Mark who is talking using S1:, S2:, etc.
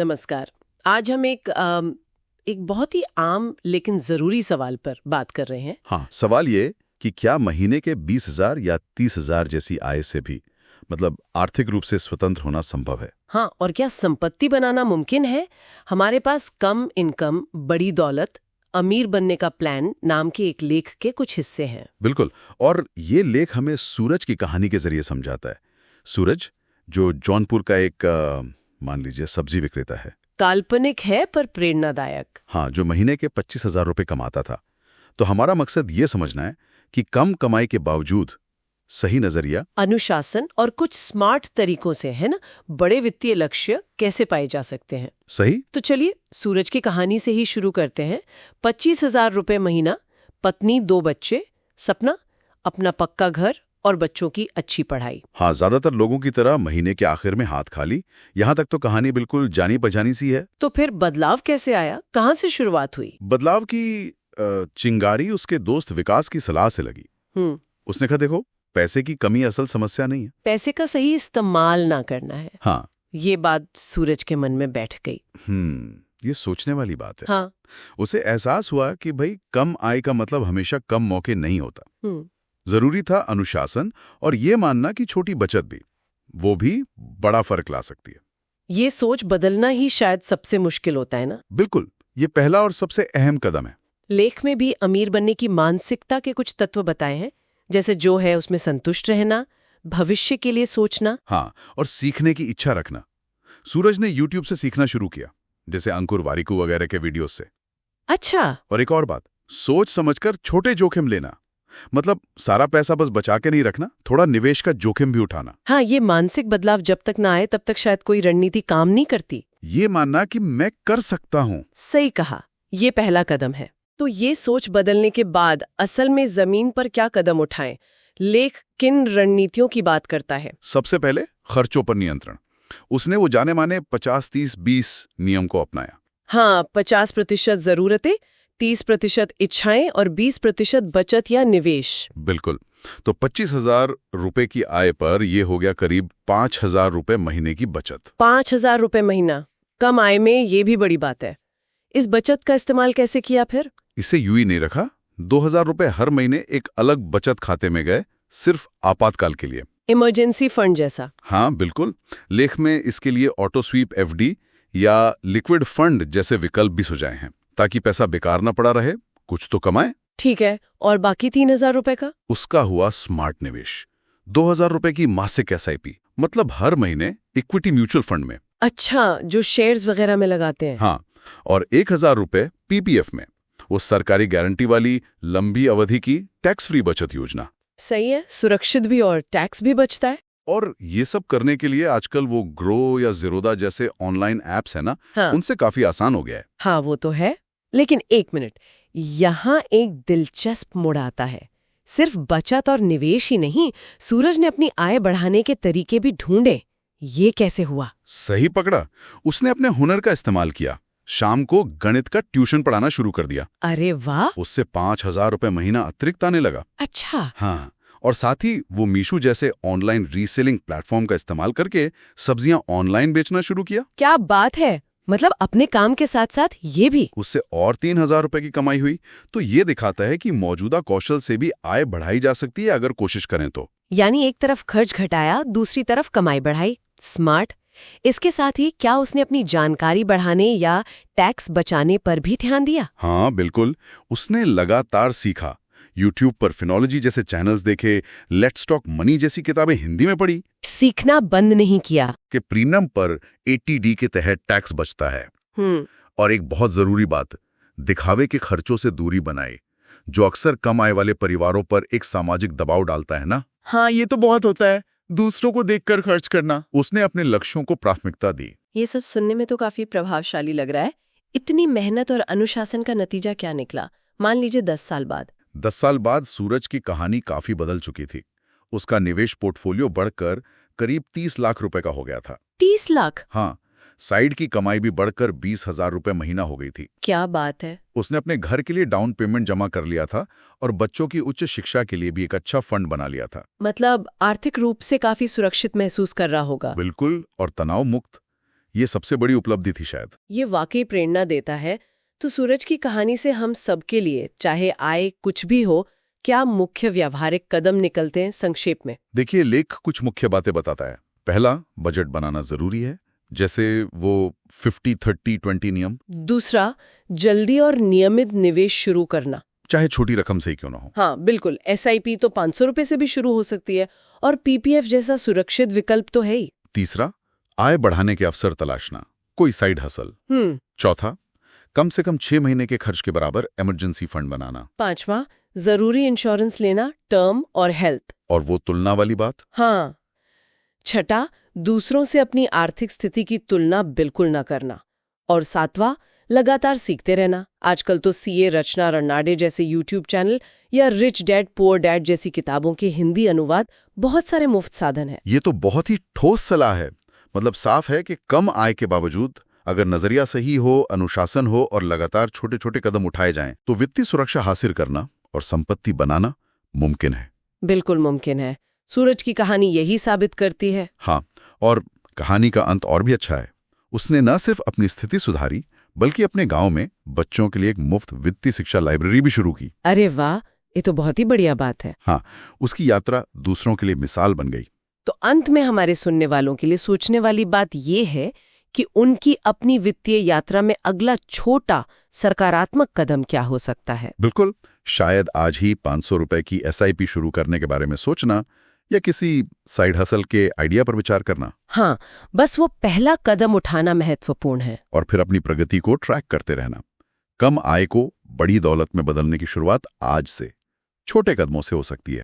S1: नमस्कार। आज हम एक बहुत ही आम लेकिन जरूरी सवाल पर बात कर रहे हैं।
S2: हाँ, सवाल ये कि क्या महीने के 20,000 या 30,000 जैसी आय से भी मतलब आर्थिक रूप से स्वतंत्र होना संभव है?
S1: हाँ, और क्या संपत्ति बनाना मुमकिन है? हमारे पास कम इनकम, बड़ी दौलत, अमीर बनने का प्लान नाम के एक लेख के कुछ हिस्से हैं।
S2: बिल्कुल। और ये लेख हमें सूरज की कहानी के जरिए समझाता है। सूरज, जो जौनपुर का एक मान लीजिए सब्जी विक्रेता है।
S1: काल्पनिक है पर प्रेरणादायक।
S2: हाँ, जो महीने के 25,000 रुपए कमाता था। तो हमारा मकसद ये समझना है कि कम कमाई के बावजूद सही नजरिया,
S1: अनुशासन और कुछ स्मार्ट तरीकों से, है ना, बड़े वित्तीय लक्ष्य कैसे पाए जा सकते हैं।
S2: सही।
S1: तो चलिए सूरज की कहानी से ही शुरू करते हैं। 25,000 रुपए महीना, पत्नी, 2 बच्चे, सपना अपना पक्का घर और बच्चों की अच्छी पढ़ाई।
S2: हाँ, ज्यादातर लोगों की तरह महीने के आखिर में हाथ खाली। यहाँ तक तो कहानी बिल्कुल जानी पहचानी सी है।
S1: तो फिर बदलाव कैसे आया? कहाँ से शुरुआत हुई?
S2: बदलाव की चिंगारी उसके दोस्त विकास की सलाह से लगी। उसने कहा, देखो, पैसे की कमी असल समस्या नहीं है,
S1: पैसे का सही इस्तेमाल ना करना है।
S2: हाँ।
S1: ये बात सूरज के मन में बैठ गई।
S2: ये सोचने वाली बात है।
S1: हाँ।
S2: उसे एहसास हुआ कि भाई कम आय का मतलब हमेशा कम मौके नहीं होता। जरूरी था अनुशासन और ये मानना कि छोटी बचत वो भी बड़ा फर्क ला सकती है।
S1: ये सोच बदलना ही शायद सबसे मुश्किल होता है ना?
S2: बिल्कुल, ये पहला और सबसे अहम कदम है।
S1: लेख में भी अमीर बनने की मानसिकता के कुछ तत्व बताए हैं, जैसे जो है उसमें संतुष्ट रहना, भविष्य के लिए सोचना।
S2: हाँ, और सीखने की इच्छा रखना। सूरज ने YouTube से सीखना शुरू किया, जैसे अंकुर वारिकू वगैरह के वीडियोस से।
S1: अच्छा।
S2: और एक और बात, सोच समझकर छोटे जोखिम लेना। मतलब सारा पैसा बस बचा के नहीं रखना, थोड़ा निवेश का जोखिम भी उठाना।
S1: हाँ, ये मानसिक बदलाव जब तक ना आए तब तक शायद कोई रणनीति काम नहीं करती।
S2: ये मानना कि मैं कर सकता हूँ।
S1: सही कहा, ये पहला कदम है। तो ये सोच बदलने के बाद असल में जमीन पर क्या कदम उठाएं? लेख किन रणनीतियों की बात करता है?
S2: सबसे पहले खर्चों पर नियंत्रण। उसने वो जाने माने 50-30-20 नियम को अपनाया।
S1: हाँ, 50% जरूरतें, 30% इच्छाएं और 20% बचत या निवेश।
S2: बिल्कुल। तो 25,000 रुपए की आय पर यह हो गया करीब 5,000 रुपए महीने की बचत।
S1: 5,000 रुपए महीना, कम आय में ये भी बड़ी बात है। इस बचत का इस्तेमाल कैसे किया फिर?
S2: इसे यूं ही नहीं रखा। 2,000 रुपए हर महीने एक अलग बचत खाते में गए, सिर्फ आपातकाल के लिए।
S1: इमरजेंसी फंड जैसा?
S2: हाँ, बिल्कुल। लेख में इसके लिए ऑटो स्वीप FD या लिक्विड फंड जैसे विकल्प भी सुझाए हैं, ताकि पैसा बेकार न पड़ा रहे, कुछ तो कमाए।
S1: ठीक है, और बाकी 3,000 रुपए का?
S2: उसका हुआ स्मार्ट निवेश। 2,000 रुपए की मासिक SIP, मतलब हर महीने इक्विटी म्यूचुअल फंड में।
S1: अच्छा, जो शेयर्स वगैरह में लगाते हैं।
S2: हाँ, और 1,000 रुपए PPF में, वो सरकारी गारंटी वाली लंबी अवधि की टैक्स फ्री बचत योजना।
S1: सही है, सुरक्षित भी और टैक्स भी बचता है।
S2: और ये सब करने के लिए आजकल वो ग्रो या ज़ीरोदा जैसे ऑनलाइन ऐप्स है ना,
S1: हाँ।
S2: उनसे काफी आसान हो गया है।
S1: हाँ, वो तो है। लेकिन एक मिनट, यहाँ एक दिलचस्प मोड़ आता है। सिर्फ बचत और निवेश ही नहीं, सूरज ने अपनी आय बढ़ाने के तरीके भी ढूंढे। ये कैसे हुआ?
S2: सही पकड़ा। उसने अपने हुनर का इस्तेमाल किया। शाम को गणित का ट्यूशन पढ़ाना शुरू कर दिया।
S1: अरे वाह!
S2: उससे 5,000 रुपए महीना अतिरिक्त आने लगा।
S1: अच्छा।
S2: हाँ, और साथ ही वो मीशू जैसे ऑनलाइन रीसेलिंग प्लेटफॉर्म का इस्तेमाल करके सब्जियां ऑनलाइन बेचना शुरू किया।
S1: क्या बात है! मतलब अपने काम के साथ साथ ये भी।
S2: उससे और 3,000 रुपए की कमाई हुई। तो ये दिखाता है कि मौजूदा कौशल से भी आय बढ़ाई जा सकती है अगर कोशिश करें तो।
S1: यानी एक तरफ खर्च घटाया, दूसरी तरफ कमाई बढ़ाई। स्मार्ट। इसके साथ ही क्या उसने अपनी जानकारी बढ़ाने या टैक्स बचाने पर भी ध्यान दिया?
S2: हाँ, बिल्कुल। उसने लगातार सीखा। YouTube पर फिनोलॉजी जैसे चैनल्स देखे, लेट्स टॉक मनी जैसी किताबें हिंदी में पढ़ी।
S1: सीखना बंद नहीं किया।
S2: कि प्रीमियम पर 80D के तहत टैक्स बचता है। और एक बहुत जरूरी बात, दिखावे के खर्चों से दूरी बनाए, जो अक्सर कम आय वाले परिवारों पर एक सामाजिक दबाव डालता है ना।
S3: हाँ, ये तो बहुत होता है, दूसरों को देखकर खर्च करना।
S2: उसने अपने लक्ष्यों को प्राथमिकता दी।
S1: ये सब सुनने में तो काफी प्रभावशाली लग रहा है। इतनी मेहनत और अनुशासन का नतीजा क्या निकला? मान लीजिए 10 साल बाद।
S2: 10 साल बाद सूरज की कहानी काफी बदल चुकी थी। उसका निवेश पोर्टफोलियो बढ़कर करीब 30 लाख रुपए का हो गया था।
S1: 30 लाख?
S2: हाँ, साइड की कमाई भी बढ़कर 20,000 रुपए महीना हो गई थी।
S1: क्या बात है!
S2: उसने अपने घर के लिए डाउन पेमेंट जमा कर लिया था और बच्चों की उच्च शिक्षा के लिए भी एक अच्छा फंड बना लिया था।
S1: मतलब आर्थिक रूप से काफी सुरक्षित महसूस कर रहा होगा।
S2: बिल्कुल, और तनाव मुक्त। ये सबसे बड़ी उपलब्धि थी शायद।
S1: ये वाकई प्रेरणा देता है। तो सूरज की कहानी से हम सबके लिए, चाहे आय कुछ भी हो, क्या मुख्य व्यावहारिक कदम निकलते हैं संक्षेप में?
S2: देखिए, लेख कुछ मुख्य बातें बताता है। पहला, बजट बनाना जरूरी है, जैसे वो 50-30-20 नियम।
S1: दूसरा, जल्दी और नियमित निवेश शुरू करना,
S2: चाहे छोटी रकम से ही क्यों ना हो।
S1: हाँ बिल्कुल, SIP तो 500 रुपए से भी शुरू हो सकती है, और PPF जैसा सुरक्षित विकल्प तो है ही।
S2: तीसरा, आय बढ़ाने के अवसर तलाशना, कोई साइड हसल। चौथा, कम से कम 6 महीने के खर्च के बराबर इमरजेंसी फंड बनाना।
S1: पांचवा, जरूरी इंश्योरेंस लेना, टर्म और हेल्थ।
S2: और वो तुलना वाली बात।
S1: हाँ। छठा, दूसरों से अपनी आर्थिक स्थिति की तुलना बिल्कुल न करना। और सातवां, लगातार सीखते रहना। आजकल तो CA रचना रनाडे जैसे YouTube चैनल या रिच डैड पुअर डैड जैसी किताबों के हिंदी अनुवाद, बहुत सारे मुफ्त साधन हैं।
S2: ये तो बहुत ही ठोस सलाह है। मतलब साफ है कि कम आय के बावजूद अगर नजरिया सही हो, अनुशासन हो और लगातार छोटे छोटे कदम उठाए जाएं, तो वित्तीय सुरक्षा हासिल करना और संपत्ति बनाना मुमकिन है।
S1: बिल्कुल मुमकिन है। सूरज की कहानी यही साबित करती है।
S2: हाँ, और कहानी का अंत और भी अच्छा है। उसने न सिर्फ अपनी स्थिति सुधारी, बल्कि अपने गांव में बच्चों के लिए एक मुफ्त वित्तीय शिक्षा लाइब्रेरी भी शुरू की।
S1: अरे वाह, ये तो बहुत ही बढ़िया बात है।
S2: हाँ, उसकी यात्रा दूसरों के लिए मिसाल बन गई।
S1: तो अंत में हमारे सुनने वालों के लिए सोचने वाली बात ये है कि उनकी अपनी वित्तीय यात्रा में अगला छोटा सकारात्मक कदम क्या हो सकता है।
S2: बिल्कुल, शायद आज ही 500 रुपए की SIP शुरू करने के बारे में सोचना, या किसी साइड हसल के आइडिया पर विचार करना।
S1: हाँ, बस वो पहला कदम उठाना महत्वपूर्ण है।
S2: और फिर अपनी प्रगति को ट्रैक करते रहना। कम आय को बड़ी दौलत में बदलने की शुरुआत आज से छोटे कदमों से हो सकती है।